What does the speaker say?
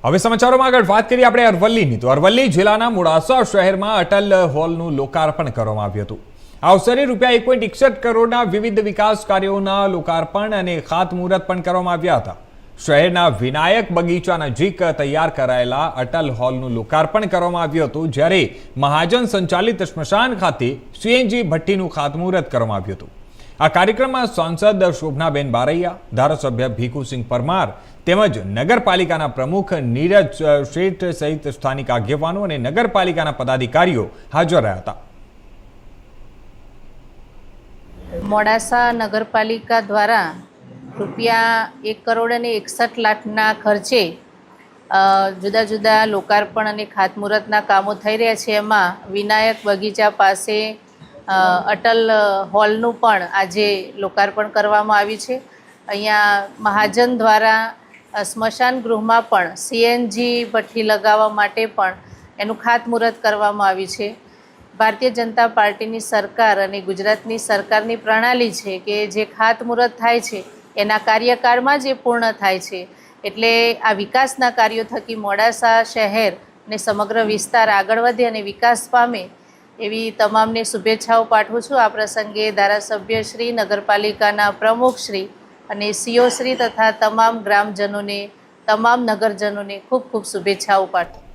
હવે સમાચારોમાં આગળ વાત કરીએ આપણે અરવલ્લીની તો અરવલ્લી જિલ્લાના મોડાસા શહેરમાં અટલ હોલનું લોકાર્પણ કરવામાં આવ્યું હતું। આ અવસરે રૂપિયા 1.61 કરોડના વિવિધ વિકાસ કાર્યોના લોકાર્પણ અને ખાતમુહૂર્ત પણ કરવામાં આવ્યા હતા। શહેરના વિનાયક બગીચા નજીક તૈયાર કરાયેલા અટલ હોલનું લોકાર્પણ કરવામાં આવ્યું હતું, જ્યારે મહાજન સંચાલિત સ્મશાન ખાતે સીએનજી ભઠ્ઠીનું ખાતમુહૂર્ત કરવામાં આવ્યું હતું। આ કાર્યક્રમમાં સાંસદ શોભનાબેન બારૈયા, ધારાસભ્ય ભીખુસિંહ પરમાર તેમજ નગરપાલિકાના પ્રમુખ નીરજ શેઠ સહિત સ્થાનિક આગેવાનો અને નગરપાલિકાના પદાધિકારીઓ હાજર રહ્યા હતા। મોડાસા નગરપાલિકા દ્વારા રૂપિયા 1,61,00,000ના ખર્ચે જુદા જુદા લોકાર્પણ અને ખાતમુહૂર્તના કામો થઈ રહ્યા છે। એમાં વિનાયક બગીચા પાસે અટલ હોલનું પણ આજે લોકાર્પણ કરવામાં આવ્યું છે। અહીંયા મહાજન દ્વારા સ્મશાન ગૃહમાં પણ સીએનજી ભઠ્ઠી લગાવવા માટે પણ એનું ખાતમુહૂર્ત કરવામાં આવ્યું છે। ભારતીય જનતા પાર્ટીની સરકાર અને ગુજરાતની સરકારની પ્રણાલી છે કે જે ખાતમુહૂર્ત થાય છે એના કાર્યકાળમાં જ એ પૂર્ણ થાય છે। એટલે આ વિકાસના કાર્યો થકી મોડાસા શહેર અને સમગ્ર વિસ્તાર આગળ વધે અને વિકાસ પામે એવી તમામને શુભેચ્છાઓ પાઠવું છું। આ પ્રસંગે ધારાસભ્ય શ્રી, નગરપાલિકાના પ્રમુખ શ્રી અને સીઓ શ્રી તથા તમામ ગ્રામજનોને, તમામ નગરજનોને ખૂબ ખૂબ શુભેચ્છાઓ પાઠવું।